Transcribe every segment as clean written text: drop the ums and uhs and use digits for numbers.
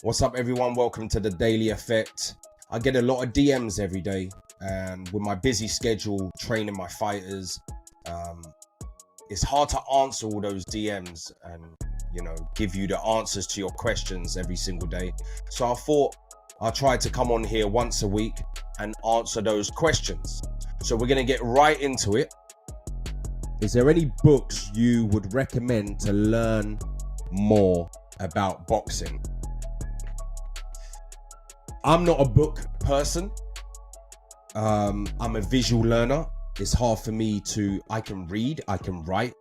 What's up, everyone? Welcome to the Daily Effect. I get a lot of DMs every day, and with my busy schedule training my fighters, it's hard to answer all those DMs and give you the answers to your questions every single day. So I thought I'll try to come on here once a week and answer those questions. So we're going to get right into it. Is there any books you would recommend to learn more about boxing? I'm not a book person. I'm a visual learner. It's hard for me I can read, I can write,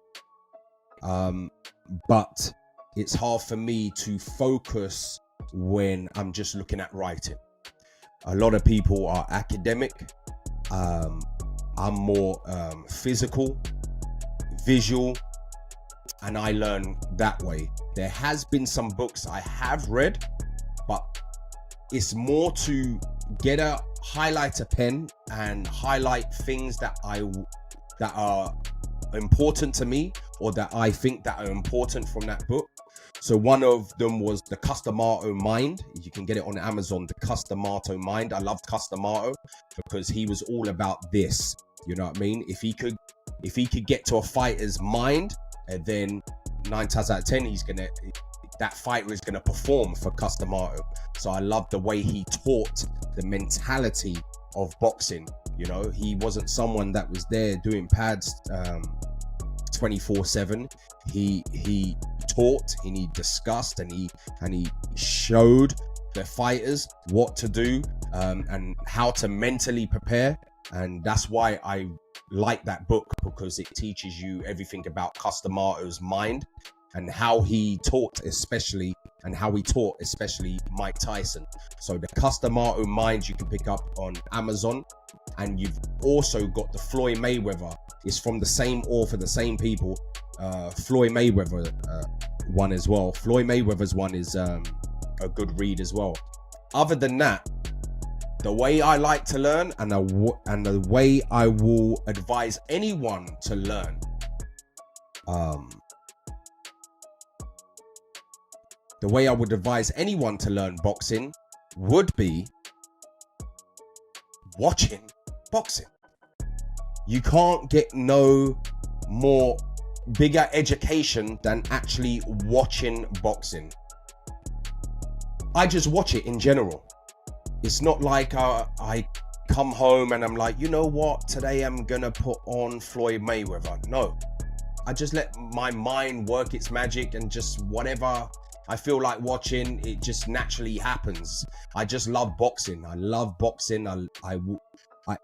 but it's hard for me to focus when I'm just looking at writing. A lot of people are academic. I'm more physical, visual, and I learn that way. There has been some books I have read, but it's more to get a highlighter pen and highlight things that are important to me, or that I think that are important from that book. So one of them was The Customato Mind. You can get it on Amazon, The Customato Mind. I loved Customato because he was all about this. You know what I mean? If he could get to a fighter's mind, and then 9 times out of 10, that fighter is gonna perform for Customato. So I love the way he taught the mentality of boxing. He wasn't someone that was there doing pads 24/7. He taught and he discussed and he showed the fighters what to do and how to mentally prepare. And that's why I like that book, because it teaches you everything about Customato's mind and how he taught especially Mike Tyson. So The Customato Mind you can pick up on Amazon. And you've also got the Floyd Mayweather. It's from the same author, the same people. Floyd Mayweather one as well. Floyd Mayweather's one is a good read as well. Other than that, the way I like to learn and the way I will advise anyone to learn, the way I would advise anyone to learn boxing would be watching boxing. You can't get no more bigger education than actually watching boxing. I just watch it in general. It's not like I come home and I'm like, you know what, today I'm gonna put on Floyd Mayweather. No, I just let my mind work its magic, and just whatever I feel like watching, it just naturally happens. I just love boxing. I love boxing.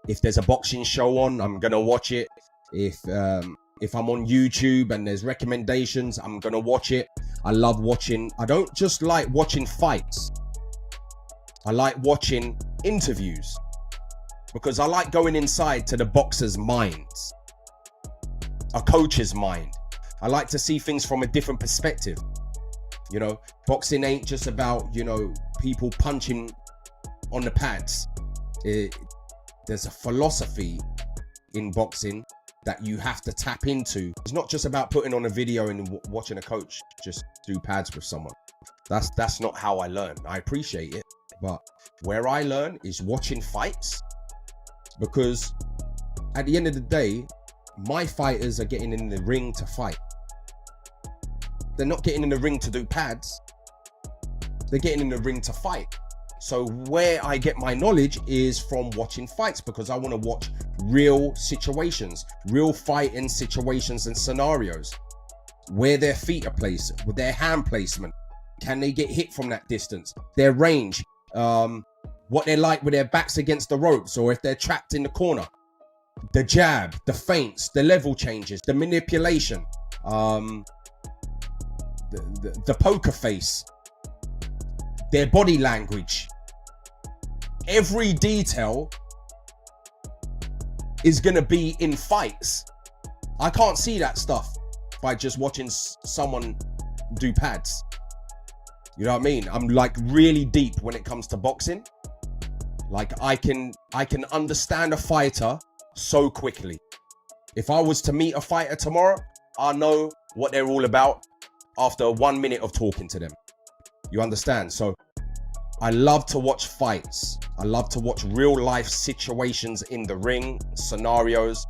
If there's a boxing show on, I'm gonna watch it. If I'm on YouTube and there's recommendations, I'm gonna watch it. I love watching. I don't just like watching fights. I like watching interviews, because I like going inside to the boxer's minds, a coach's mind. I like to see things from a different perspective. Boxing ain't just about, people punching on the pads. There's a philosophy in boxing that you have to tap into. It's not just about putting on a video and watching a coach just do pads with someone. That's not how I learn. I appreciate it, but where I learn is watching fights, because at the end of the day, my fighters are getting in the ring to fight. They're not getting in the ring to do pads. They're getting in the ring to fight. So where I get my knowledge is from watching fights, because I want to watch real situations, real fighting situations and scenarios, where their feet are placed, with their hand placement. Can they get hit from that distance? Their range, what they're like with their backs against the ropes, or if they're trapped in the corner. The jab, the feints, the level changes, the manipulation, the poker face, their body language. Every detail is going to be in fights. I can't see that stuff by just watching someone do pads. You know what I mean? I'm like really deep when it comes to boxing. Like I can understand a fighter so quickly. If I was to meet a fighter tomorrow, I know what they're all about after 1 minute of talking to them. You understand? So I love to watch fights. I love to watch real life situations in the ring, scenarios,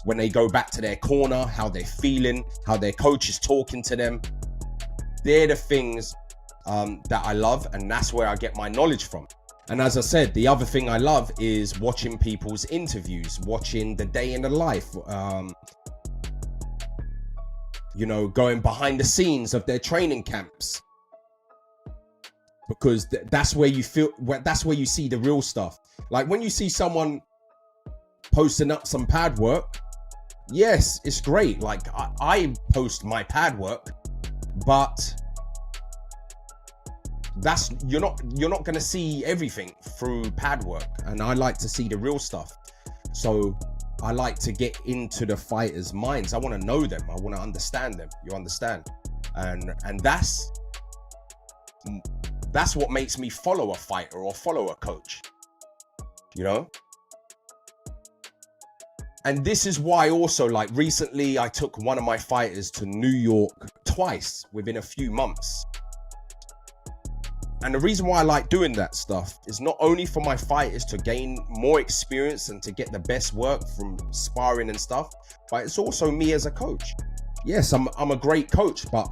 when they go back to their corner, how they're feeling, how their coach is talking to them. They're the things that I love, and that's where I get my knowledge from. And as I said, the other thing I love is watching people's interviews, watching the day in the life, you know, going behind the scenes of their training camps, because that's where you feel, that's where you see the real stuff. Like when you see someone posting up some pad work, yes, it's great. Like I post my pad work, but that's, you're not going to see everything through pad work, and I like to see the real stuff. So I like to get into the fighters' minds. I want to know them. I want to understand them. You understand? And that's what makes me follow a fighter or follow a coach, you know? And this is why also, like recently I took one of my fighters to New York twice within a few months. And the reason why I like doing that stuff is not only for my fighters to gain more experience and to get the best work from sparring and stuff, but it's also me as a coach. Yes, I'm a great coach, but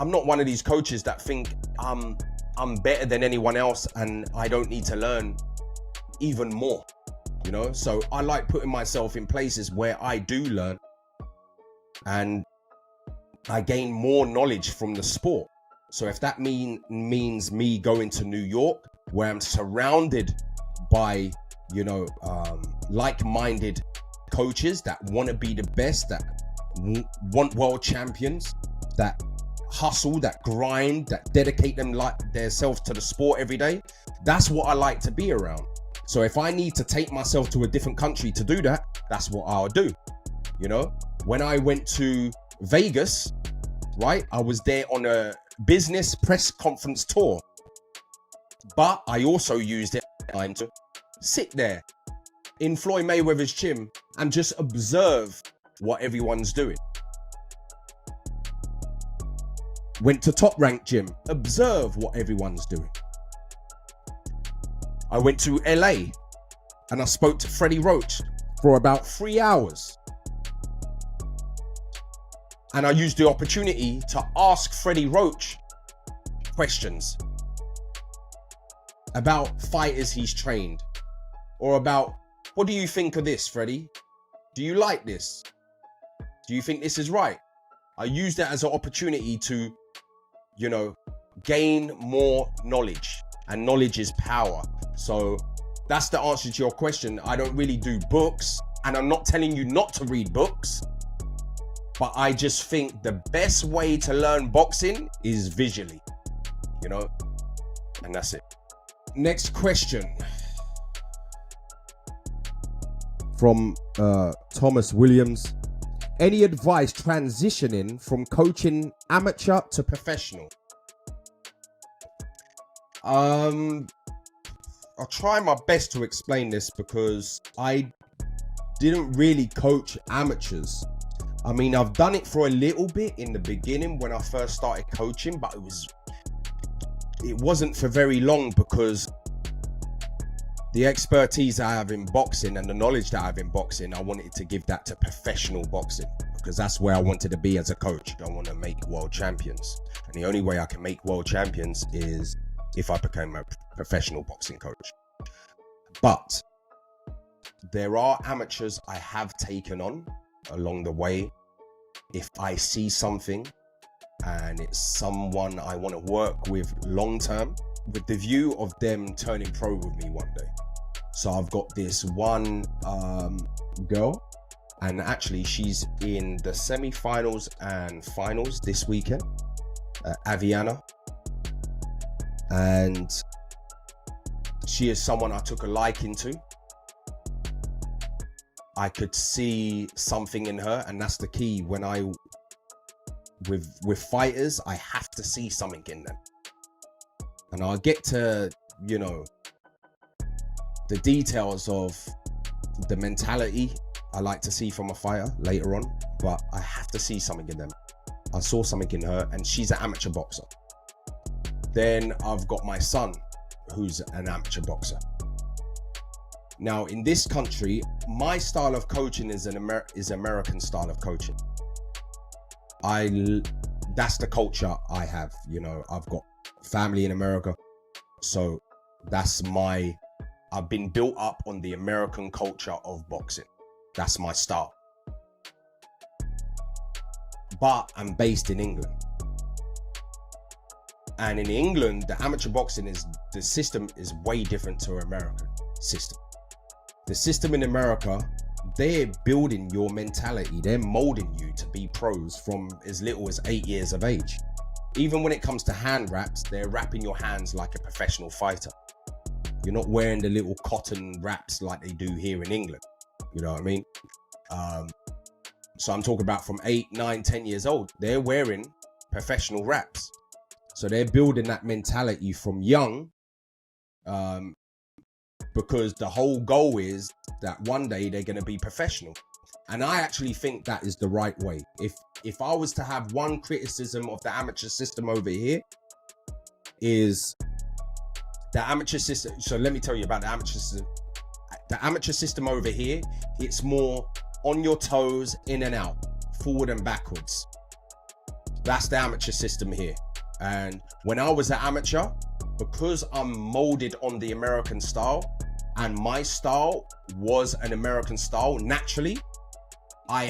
I'm not one of these coaches that think I'm better than anyone else and I don't need to learn even more, you know? So I like putting myself in places where I do learn and I gain more knowledge from the sport. So if that means me going to New York, where I'm surrounded by, you know, like-minded coaches that want to be the best, that want world champions, that hustle, that grind, that dedicate themselves to the sport every day, that's what I like to be around. So if I need to take myself to a different country to do that, that's what I'll do. You know, when I went to Vegas, right, I was there on a business press conference tour, but I also used it time to sit there in Floyd Mayweather's gym and just observe what everyone's doing. Went to Top Rank Gym, observe what everyone's doing. I went to LA and I spoke to Freddie Roach for about 3 hours. And I used the opportunity to ask Freddie Roach questions about fighters he's trained, or about, what do you think of this, Freddie? Do you like this? Do you think this is right? I used that as an opportunity to, you know, gain more knowledge, and knowledge is power. So that's the answer to your question. I don't really do books, and I'm not telling you not to read books. But I just think the best way to learn boxing is visually, you know, and that's it. Next question from Thomas Williams. Any advice transitioning from coaching amateur to professional? I'll try my best to explain this because I didn't really coach amateurs. I mean, I've done it for a little bit in the beginning when I first started coaching, but it wasn't for very long, because the expertise I have in boxing and the knowledge that I have in boxing, I wanted to give that to professional boxing, because that's where I wanted to be as a coach. I want to make world champions. And the only way I can make world champions is if I became a professional boxing coach. But there are amateurs I have taken on along the way. If I see something and it's someone I want to work with long term, with the view of them turning pro with me one day. So I've got this one girl, and actually she's in the semi-finals and finals this weekend, Aviana, and she is someone I took a liking to. I could see something in her, and that's the key. When with fighters, I have to see something in them. And I'll get to, you know, the details of the mentality I like to see from a fighter later on, but I have to see something in them. I saw something in her, and she's an amateur boxer. Then I've got my son, who's an amateur boxer. Now, in this country, my style of coaching is American style of coaching. That's the culture I have. You know, I've got family in America, so I've been built up on the American culture of boxing. That's my style. But I'm based in England. And in England, the amateur boxing the system is way different to American system. The system in America, they're building your mentality. They're molding you to be pros from as little as 8 years of age. Even when it comes to hand wraps, they're wrapping your hands like a professional fighter. You're not wearing the little cotton wraps like they do here in England. You know what I mean? So I'm talking about from 8, 9, 10 years old, they're wearing professional wraps. So they're building that mentality from young, because the whole goal is that one day they're going to be professional. And I actually think that is the right way. If I was to have one criticism of the amateur system over here, is the amateur system. So let me tell you about the amateur system. The amateur system over here, it's more on your toes, in and out, forward and backwards. That's the amateur system here. And when I was an amateur, because I'm molded on the American style, and my style was an American style, naturally, I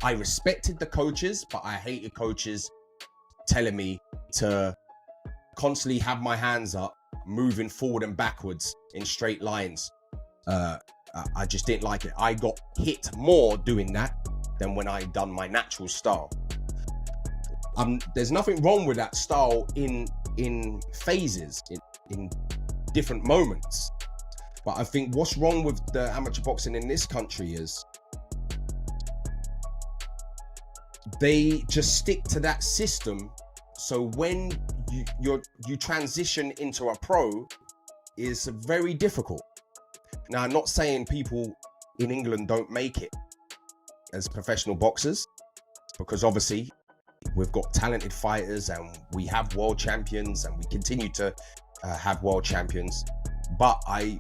respected the coaches, but I hated coaches telling me to constantly have my hands up, moving forward and backwards in straight lines. I just didn't like it. I got hit more doing that than when I done my natural style. There's nothing wrong with that style in phases, in different moments. But I think what's wrong with the amateur boxing in this country is they just stick to that system. So when you transition into a pro, is very difficult. Now, I'm not saying people in England don't make it as professional boxers, because obviously we've got talented fighters and we have world champions and we continue to have world champions. But I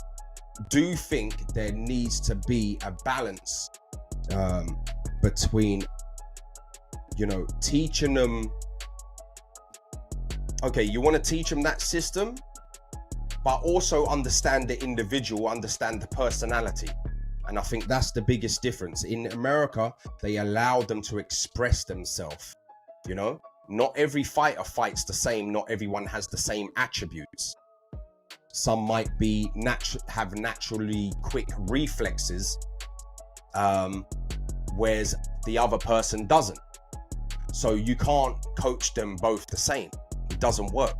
do think there needs to be a balance between, teaching them. Okay, you want to teach them that system, but also understand the individual, understand the personality. And I think that's the biggest difference. In America, they allow them to express themselves. Not every fighter fights the same. Not everyone has the same attributes. Some might have naturally quick reflexes, whereas the other person doesn't. So you can't coach them both the same. It doesn't work.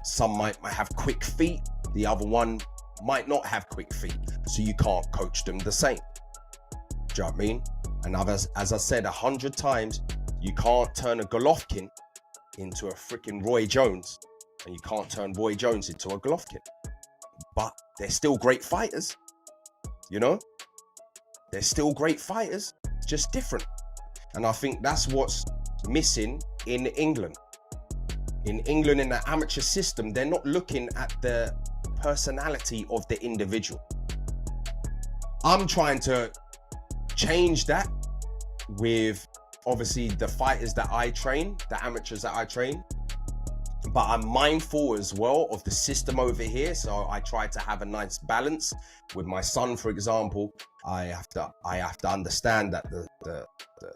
Some might have quick feet. The other one might not have quick feet. So you can't coach them the same. Do you know what I mean? And as I said 100 times, you can't turn a Golovkin into a freaking Roy Jones. And you can't turn Roy Jones into a Golovkin. But they're still great fighters. They're still great fighters, just different. And I think that's what's missing in England. In England, in the amateur system, they're not looking at the personality of the individual. I'm trying to change that with, obviously, the fighters that I train, the amateurs that I train. But I'm mindful as well of the system over here. So I try to have a nice balance. With my son, for example, I have to understand that the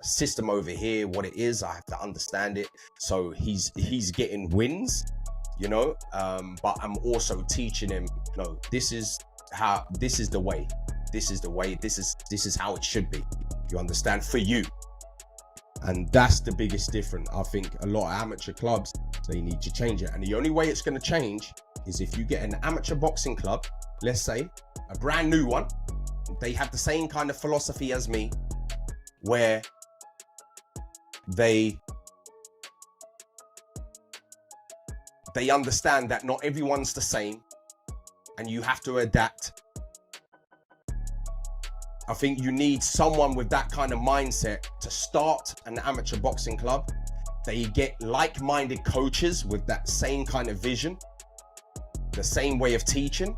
system over here, what it is, I have to understand it. So he's getting wins, but I'm also teaching him, this is the way, this is how it should be. You understand? For you. And that's the biggest difference. I think a lot of amateur clubs, they need to change it. And the only way it's going to change is if you get an amateur boxing club, let's say a brand new one, they have the same kind of philosophy as me, where they understand that not everyone's the same and you have to adapt. I think you need someone with that kind of mindset to start an amateur boxing club. They get like-minded coaches with that same kind of vision, the same way of teaching,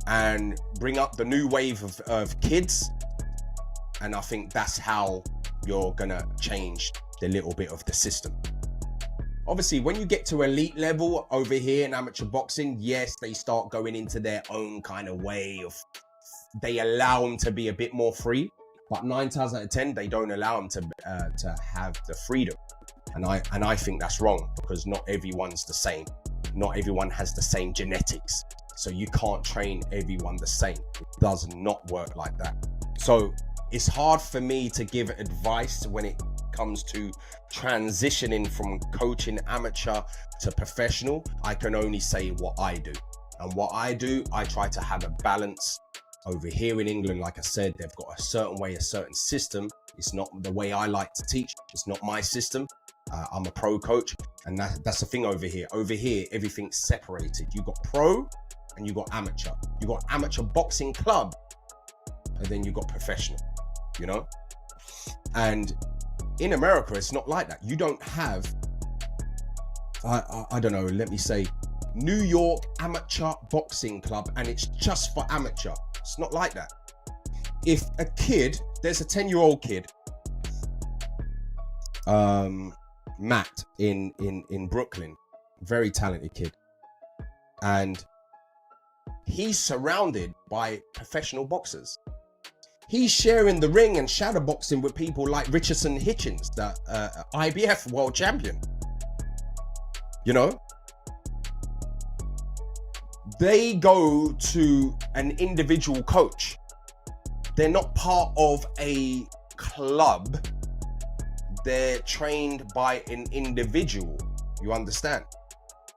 and bring up the new wave of kids. And I think that's how you're gonna change the little bit of the system. Obviously, when you get to elite level over here in amateur boxing, yes, they start going into their own kind of way of, they allow them to be a bit more free, but 9 times out of 10, they don't allow them to have the freedom. And I think that's wrong, because not everyone's the same. Not everyone has the same genetics. So you can't train everyone the same. It does not work like that. So it's hard for me to give advice when it comes to transitioning from coaching amateur to professional. I can only say what I do. And what I do, I try to have a balance. Over here in England, like I said, they've got a certain way, a certain system. It's not the way I like to teach. It's not my system. I'm a pro coach, and that's the thing over here. Over here, everything's separated. You got pro and you got amateur. You got amateur boxing club, and then you got professional, you know? And in America, it's not like that. You don't have, I don't know, let me say, New York Amateur Boxing Club, and it's just for amateur. It's not like that. If a kid, there's a 10-year-old kid, Matt in Brooklyn, very talented kid, and he's surrounded by professional boxers. He's sharing the ring and shadow boxing with people like Richardson Hitchens, the IBF world champion. You know, they go to an individual coach. They're not part of a club. They're trained by an individual, you understand?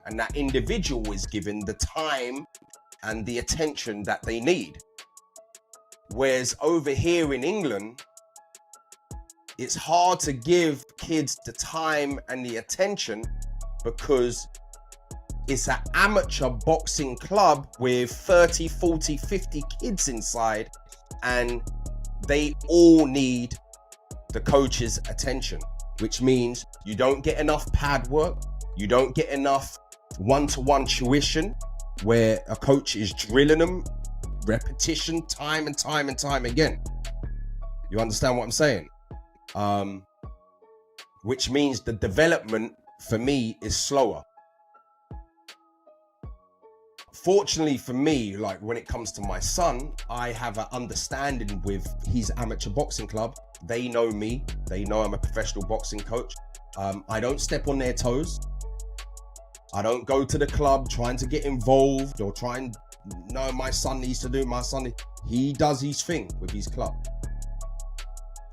And that individual is given the time and the attention that they need. Whereas over here in England, it's hard to give kids the time and the attention because it's an amateur boxing club with 30, 40, 50 kids inside, and they all need the coach's attention, which means you don't get enough pad work, you don't get enough one-to-one tuition where a coach is drilling them repetition time and time and time again. You understand what I'm saying? Which means the development for me is slower. Fortunately for me, like when it comes to my son, I have an understanding with his amateur boxing club. They know me. They know I'm a professional boxing coach. I don't step on their toes. I don't go to the club trying to get involved or trying, no, my son needs to do, he does his thing with his club.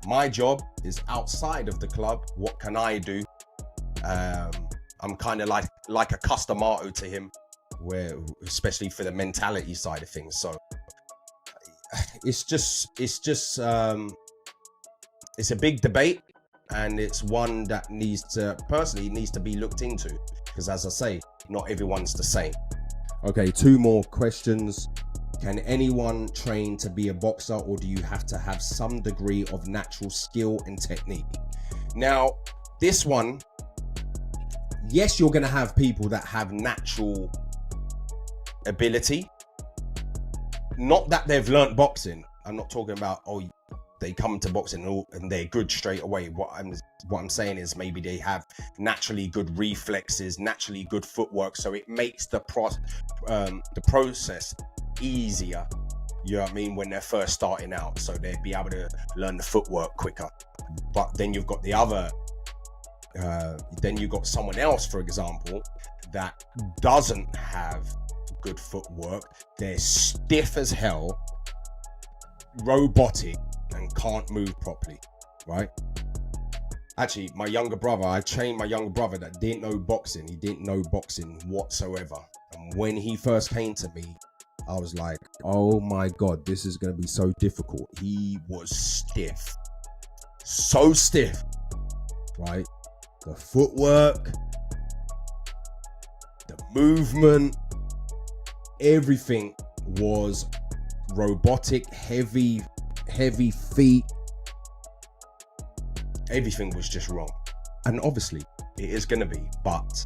My job is outside of the club. What can I do? I'm kind of like a customato to him, where especially for the mentality side of things. So it's a big debate, and it's one that needs to be looked into, because as I say, not everyone's the same. Okay, 2 more questions. Can anyone train to be a boxer, or do you have to have some degree of natural skill and technique? Now, this one, yes, you're going to have people that have natural ability. Not that they've learnt boxing. I'm not talking about, they come to boxing and they're good straight away. What I'm saying is maybe they have naturally good reflexes, naturally good footwork, so it makes the process easier, you know what I mean, when they're first starting out, so they'd be able to learn the footwork quicker. But then you've got the other, then you've got someone else, for example, that doesn't have good footwork. They're stiff as hell, robotic, and can't move properly, right? Actually, my younger brother, I trained my younger brother that didn't know boxing. He didn't know boxing whatsoever. And when he first came to me, I was like, oh my God, this is going to be so difficult. He was stiff. So stiff, right? The footwork, the movement, everything was robotic, heavy feet. everything was just wrong. And obviously it is going to be, but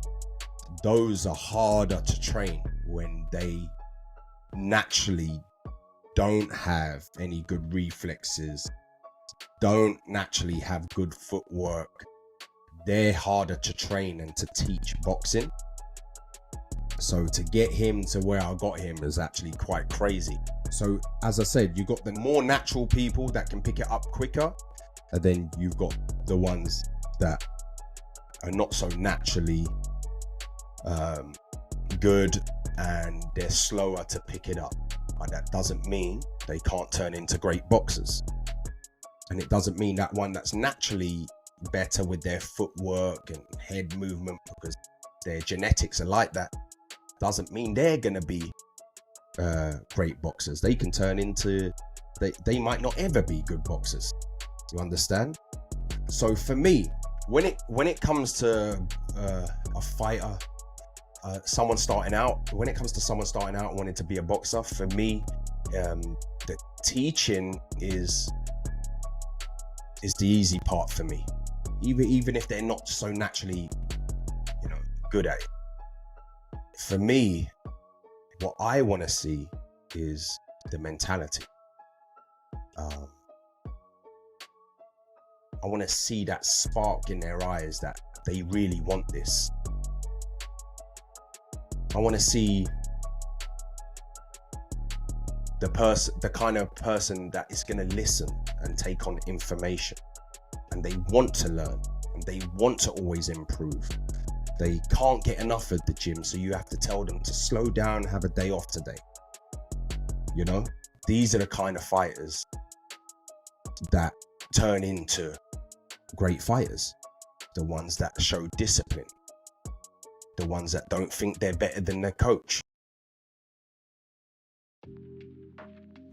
those are harder to train when they naturally don't have any good reflexes, don't naturally have good footwork. They're harder to train and to teach boxing. So to get him to where I got him is actually quite crazy. So as I said, you got the more natural people that can pick it up quicker, and then you've got the ones that are not so naturally good, and they're slower to pick it up. But that doesn't mean they can't turn into great boxers. And it doesn't mean that one that's naturally better with their footwork and head movement, because their genetics are like that, doesn't mean they're gonna be great boxers. They can turn into, they might not ever be good boxers. You understand? So for me, when it comes to a fighter, someone starting out, when it comes to someone starting out wanting to be a boxer, for me, the teaching is the easy part for me. Even if they're not so naturally, good at it. For me, what I want to see is the mentality. I want to see that spark in their eyes that they really want this. I want to see the kind of person that is going to listen and take on information, and they want to learn, and they want to always improve. They can't get enough at the gym, so you have to tell them to slow down, have a day off today. These are the kind of fighters that turn into great fighters. The ones that show discipline. The ones that don't think they're better than their coach.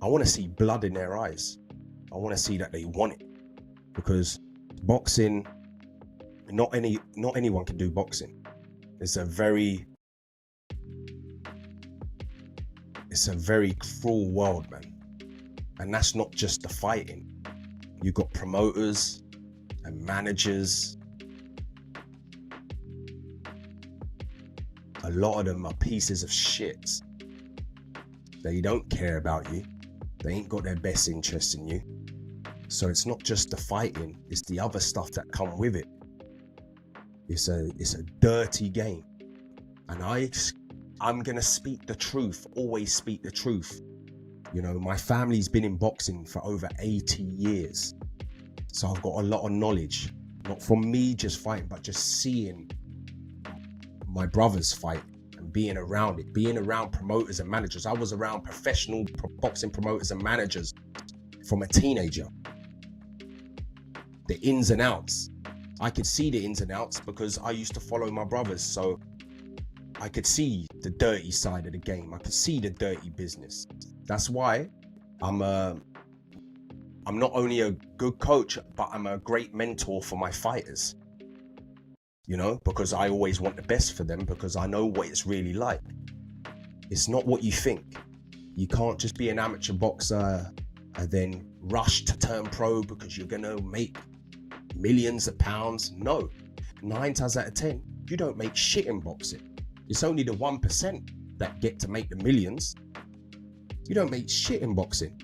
I want to see blood in their eyes. I want to see that they want it, because boxing, not anyone can do boxing. It's a very cruel world, man. And that's not just the fighting. You got promoters and managers. A lot of them are pieces of shit. They don't care about you. They ain't got their best interest in you. So it's not just the fighting, it's the other stuff that come with it. It's a dirty game. And I'm gonna speak the truth, always speak the truth. My family's been in boxing for over 80 years. So I've got a lot of knowledge, not from me just fighting, but just seeing my brothers fight and being around it, being around promoters and managers. I was around professional boxing promoters and managers from a teenager. The ins and outs. I could see the ins and outs because I used to follow my brothers, so I could see the dirty side of the game. I could see the dirty business. That's why I'm not only a good coach, but I'm a great mentor for my fighters. Because I always want the best for them, because I know what it's really like. It's not what you think. You can't just be an amateur boxer and then rush to turn pro because you're gonna make millions of pounds. No, 9 times out of 10, you don't make shit in boxing. It's only the 1% that get to make the millions. You don't make shit in boxing.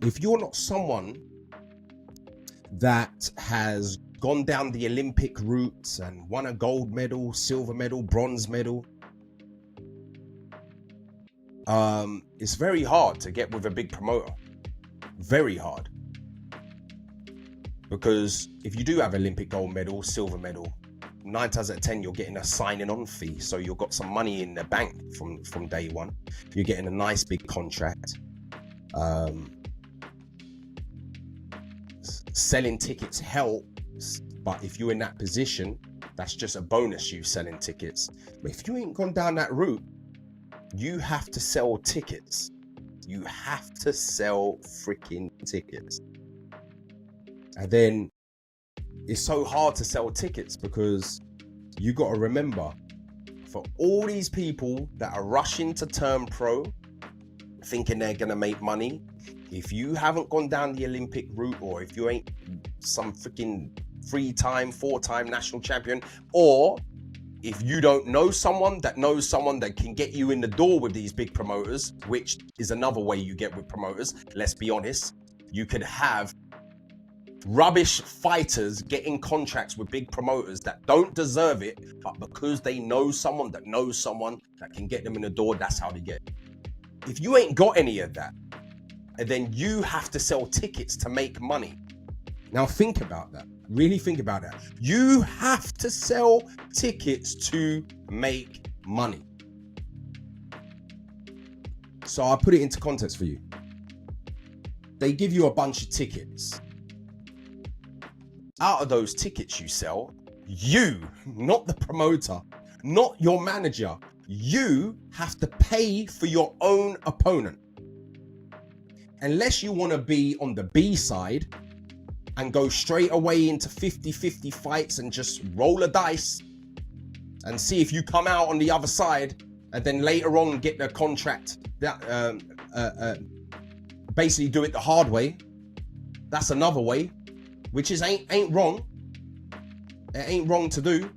If you're not someone that has gone down the Olympic route and won a gold medal, silver medal, bronze medal, it's very hard to get with a big promoter. Very hard. Because if you do have Olympic gold medal, silver medal, 9 times out of 10, you're getting a signing on fee. So you've got some money in the bank from day one. You're getting a nice big contract. Selling tickets helps, but if you're in that position, that's just a bonus, you selling tickets. But if you ain't gone down that route, you have to sell tickets. You have to sell freaking tickets. And then it's so hard to sell tickets because you got to remember, for all these people that are rushing to turn pro, thinking they're going to make money, if you haven't gone down the Olympic route, or if you ain't some freaking 3-time, 4-time national champion, or if you don't know someone that knows someone that can get you in the door with these big promoters, which is another way you get with promoters, let's be honest, you could have rubbish fighters getting contracts with big promoters that don't deserve it, but because they know someone that knows someone that can get them in the door, that's how they get it. If you ain't got any of that, and then you have to sell tickets to make money. Now think about that. Really think about that. You have to sell tickets to make money. So I'll put it into context for you. They give you a bunch of tickets. Out of those tickets you sell, you, not the promoter, not your manager, you have to pay for your own opponent. Unless you want to be on the B side and go straight away into 50-50 fights and just roll a dice and see if you come out on the other side, and then later on get the contract that basically do it the hard way. That's another way, which is ain't wrong. It ain't wrong to do,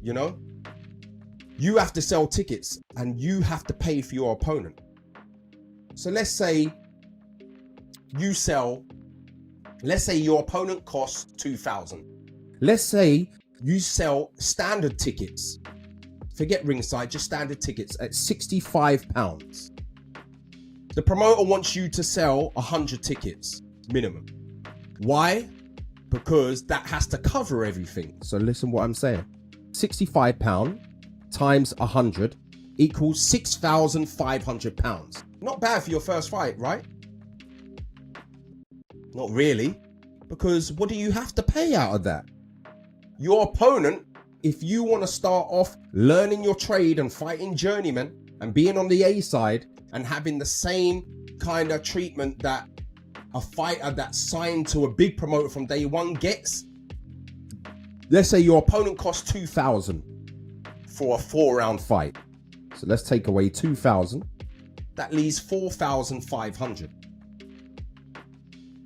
you know. You have to sell tickets and you have to pay for your opponent. So let's say your opponent costs 2,000. Let's say you sell standard tickets. Forget ringside, just standard tickets at £65. The promoter wants you to sell 100 tickets minimum. Why? Because that has to cover everything. So listen what I'm saying. £65 times 100 equals £6,500. Not bad for your first fight, right? Not really, because what do you have to pay out of that? Your opponent, if you want to start off learning your trade and fighting journeyman and being on the A side and having the same kind of treatment that a fighter that's signed to a big promoter from day one gets, let's say your opponent costs 2,000 for a 4-round fight. So let's take away 2,000. That leaves 4,500.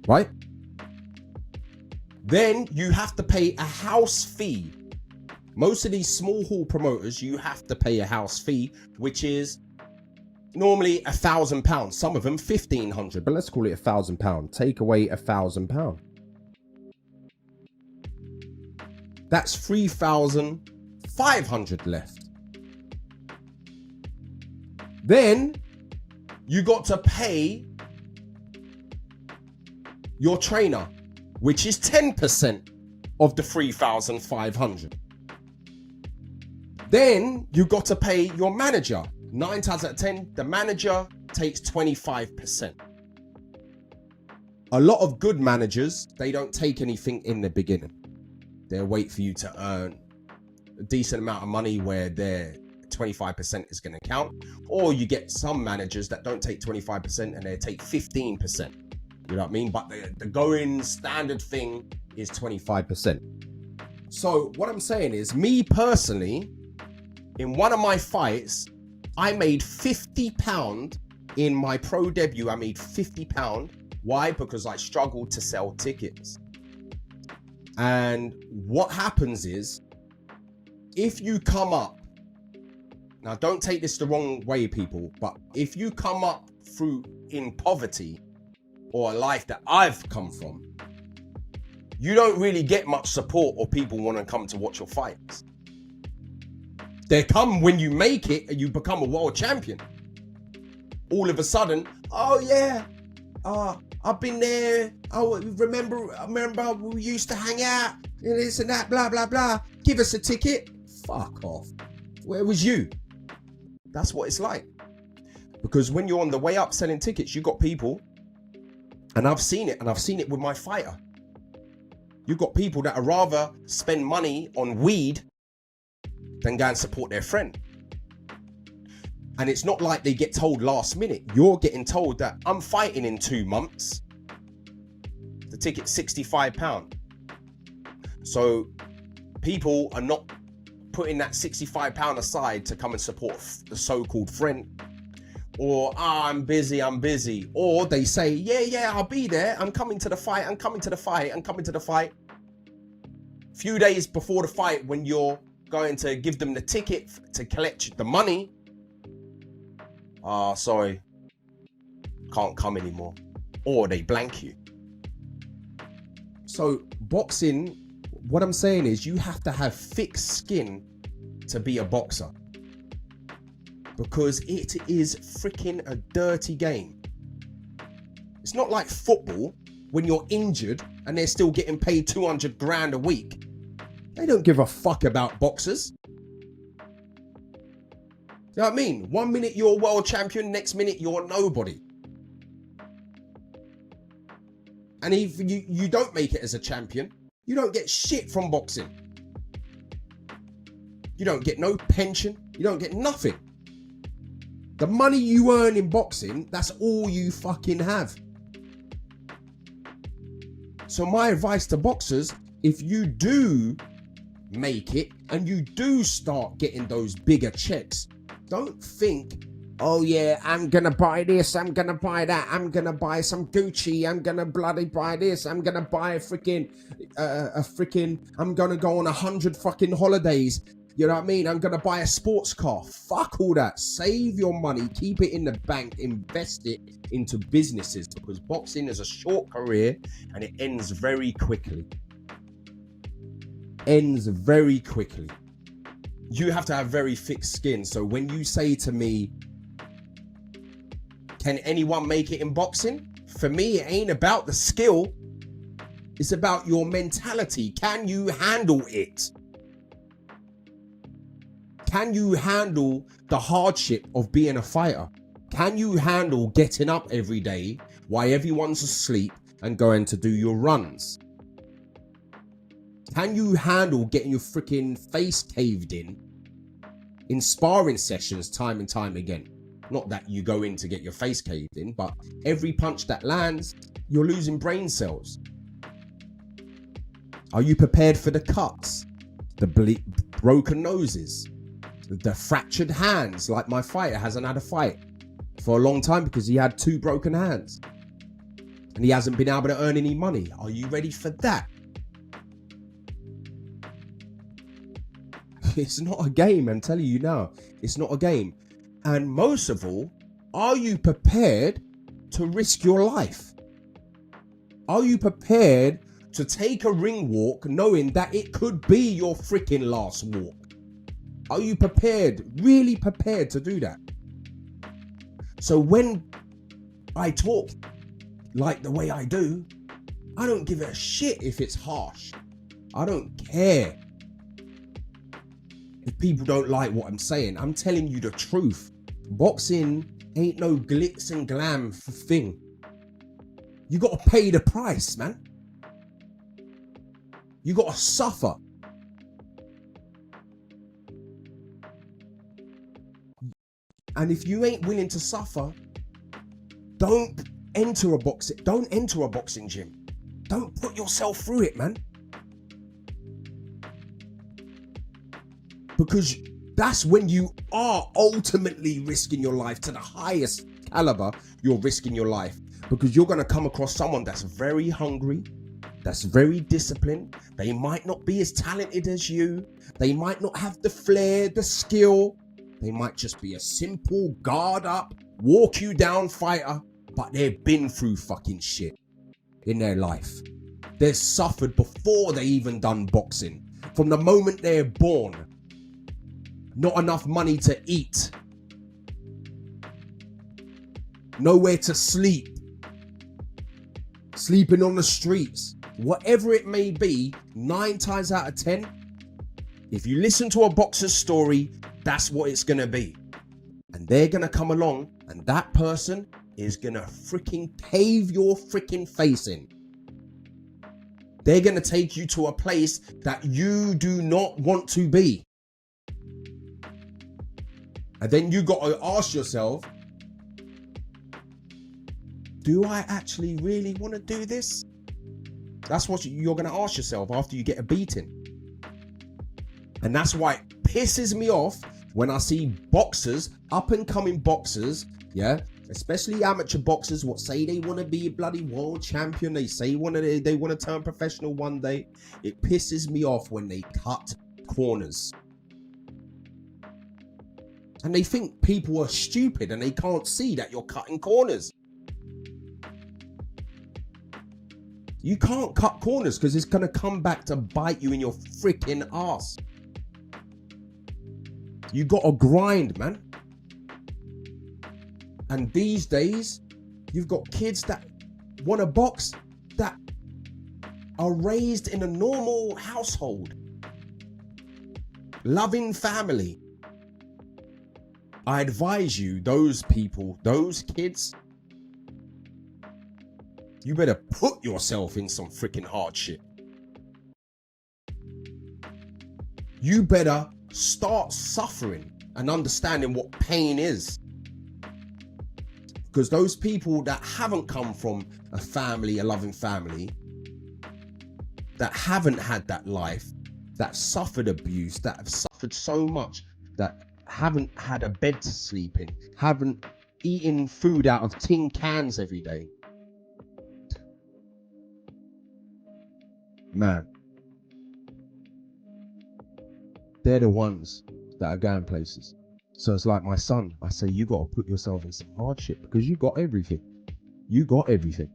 Right? Then you have to pay a house fee. Most of these small hall promoters, you have to pay a house fee, which is normally £1,000. Some of them 1,500, but let's call it £1,000. Take away £1,000. That's 3,500 left. Then you got to pay your trainer, which is 10% of the 3,500. Then you got to pay your manager. 9 times out of 10, the manager takes 25%. A lot of good managers, they don't take anything in the beginning. They'll wait for you to earn a decent amount of money where their 25% is going to count. Or you get some managers that don't take 25% and they take 15%. You know what I mean? But the going standard thing is 25%. So what I'm saying is, me personally, in one of my fights, I made £50 in my pro debut. I made £50. Why? Because I struggled to sell tickets. And what happens is, if you come up, now don't take this the wrong way, people, but if you come up through in poverty, or a life that I've come from, you don't really get much support or people want to come to watch your fights. They come when you make it and you become a world champion. All of a sudden, oh yeah, I've been there. I remember we used to hang out and this and that, blah, blah, blah. Give us a ticket. Fuck off. Where was you? That's what it's like. Because when you're on the way up selling tickets, you got people, and I've seen it with my fighter. You've got people that would rather spend money on weed than go and support their friend. And it's not like they get told last minute. You're getting told that I'm fighting in 2 months. The ticket's £65. So people are not putting that £65 aside to come and support the so-called friend. Or, I'm busy. Or they say, yeah, I'll be there. I'm coming to the fight. Few days before the fight, when you're going to give them the ticket to collect the money, sorry, can't come anymore. Or they blank you. So boxing, what I'm saying is you have to have thick skin to be a boxer, because it is freaking a dirty game. It's not like football when you're injured and they're still getting paid 200 grand a week. They don't give a fuck about boxers. You know what I mean? 1 minute you're world champion, next minute you're nobody. And if you don't make it as a champion, you don't get shit from boxing. You don't get no pension. You don't get nothing. The money you earn in boxing, that's all you fucking have. So my advice to boxers, if you do make it and you do start getting those bigger checks, don't think, oh yeah, I'm gonna buy this, I'm gonna buy that, I'm gonna buy some Gucci, I'm gonna bloody buy this, I'm gonna buy I'm gonna go on 100 fucking holidays. You know what I mean? I'm gonna buy a sports car. Fuck all that. Save your money, keep it in the bank, invest it into businesses, because boxing is a short career and it ends very quickly. Ends very quickly. You have to have very thick skin. So when you say to me, can anyone make it in boxing? For me, it ain't about the skill. It's about your mentality. Can you handle it? Can you handle the hardship of being a fighter? Can you handle getting up every day while everyone's asleep and going to do your runs? Can you handle getting your freaking face caved in sparring sessions time and time again? Not that you go in to get your face caved in, but every punch that lands, you're losing brain cells. Are you prepared for the cuts, the broken noses, the fractured hands? Like my fighter hasn't had a fight for a long time because he had 2 broken hands and he hasn't been able to earn any money. Are you ready for that? It's not a game, I'm telling you now. It's not a game. And most of all, are you prepared to risk your life? Are you prepared to take a ring walk knowing that it could be your freaking last walk? Are you prepared, really prepared to do that? So when I talk like the way I do, I don't give a shit if it's harsh. I don't care if people don't like what I'm saying. I'm telling you the truth. Boxing ain't no glitz and glam thing. You gotta pay the price, man. You gotta suffer. And if you ain't willing to suffer, don't enter a boxing gym. Don't put yourself through it, man. Because that's when you are ultimately risking your life to the highest caliber. You're risking your life because you're going to come across someone that's very hungry, that's very disciplined. They might not be as talented as you. They might not have the flair, the skill. They might just be a simple guard up, walk you down fighter, but they've been through fucking shit in their life. They've suffered before they even done boxing. From the moment they're born. Not enough money to eat. Nowhere to sleep. Sleeping on the streets. Whatever it may be, 9 times out of 10, if you listen to a boxer's story, that's what it's going to be. And they're going to come along and that person is going to freaking cave your freaking face in. They're going to take you to a place that you do not want to be. And then you got to ask yourself, do I actually really want to do this? That's what you're going to ask yourself after you get a beating. And that's why it pisses me off when I see boxers, up and coming boxers, yeah, especially amateur boxers, what say they want to be a bloody world champion, they say they want to turn professional one day. It pisses me off when they cut corners. And they think people are stupid and they can't see that you're cutting corners. You can't cut corners because it's going to come back to bite you in your freaking ass. You got to grind, man. And these days, you've got kids that want to box that are raised in a normal household. Loving family. I advise you, those people, those kids, you better put yourself in some freaking hardship. You better start suffering and understanding what pain is. Because those people that haven't come from a family, a loving family, that haven't had that life, that suffered abuse, that have suffered so much, that haven't had a bed to sleep in, haven't eaten food out of tin cans every day. Man, they're the ones that are going places. So it's like my son, I say, you got to put yourself in some hardship because you got everything. You got everything.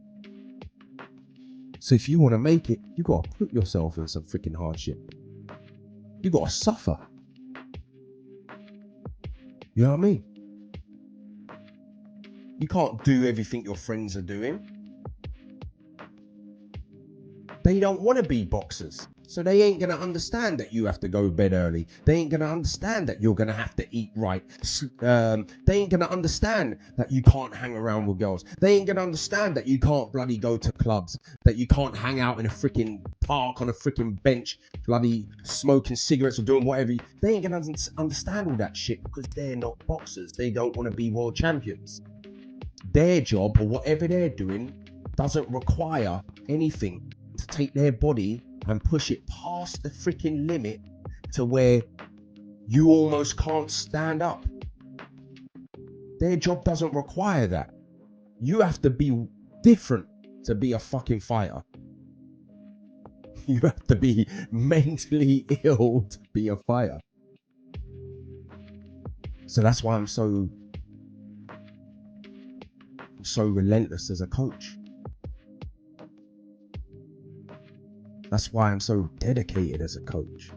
So if you want to make it, you got to put yourself in some freaking hardship. You got to suffer. You know what I mean? You can't do everything your friends are doing. They don't want to be boxers. So they ain't going to understand that you have to go to bed early. They ain't going to understand that you're going to have to eat right. They ain't going to understand that you can't hang around with girls. They ain't going to understand that you can't bloody go to clubs. That you can't hang out in a freaking park on a freaking bench, bloody smoking cigarettes or doing whatever. They ain't going to understand all that shit because they're not boxers. They don't want to be world champions. Their job or whatever they're doing doesn't require anything to take their body and push it past the freaking limit to where you almost can't stand up. Their job doesn't require that. You have to be different to be a fucking fighter. You have to be mentally ill to be a fighter. So that's why I'm so relentless as a coach. That's why I'm so dedicated as a coach.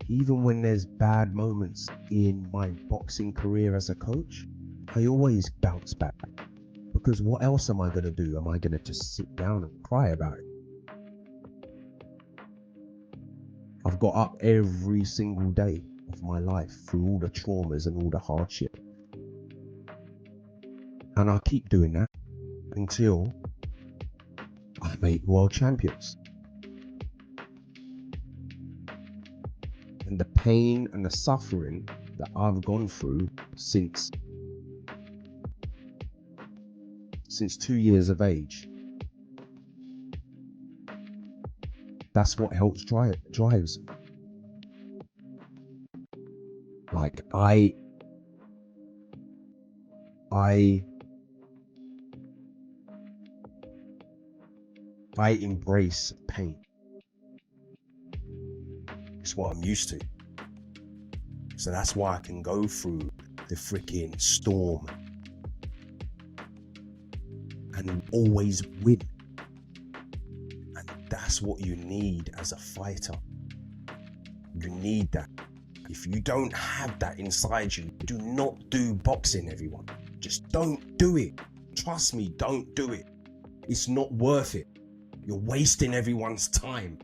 Even when there's bad moments in my boxing career as a coach, I always bounce back. Because what else am I going to do? Am I going to just sit down and cry about it? I've got up every single day of my life through all the traumas and all the hardship. And I'll keep doing that until I make world champions. And the pain and the suffering that I've gone through since 2 years of age, that's what helps drives. Like I embrace pain. It's what I'm used to. So that's why I can go through the freaking storm and always win. And that's what you need as a fighter. You need that. If you don't have that inside you, do not do boxing, everyone. Just don't do it. Trust me, don't do it. It's not worth it. You're wasting everyone's time.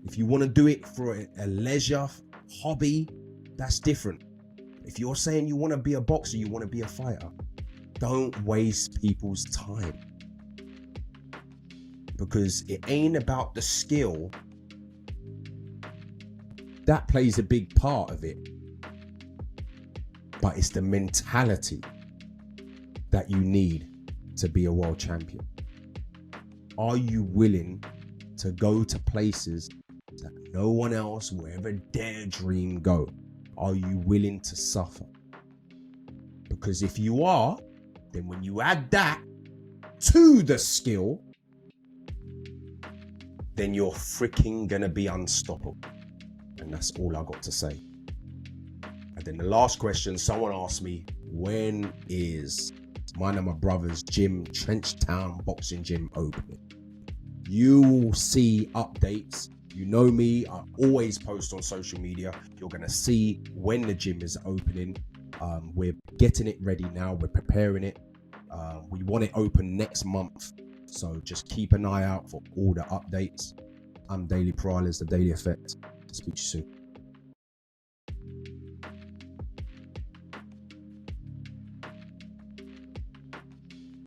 If you want to do it for a leisure hobby, that's different. If you're saying you want to be a boxer, you want to be a fighter, don't waste people's time. Because it ain't about the skill. That plays a big part of it. But it's the mentality that you need to be a world champion. Are you willing to go to places that no one else will ever dare dream go? Are you willing to suffer? Because if you are, Then when you add that to the skill, then you're freaking gonna be unstoppable. And that's all I got to say. And then the last question, someone asked me, when is mine and my brother's gym, Trenchtown Boxing Gym, opening? You will see updates. You know me, I always post on social media. You're gonna see when the gym is opening. We're getting it ready now. We're preparing it. We want it open next month. So just keep an eye out for all the updates. I'm Daily Prowlers, The Daily Effect. Speak to you soon.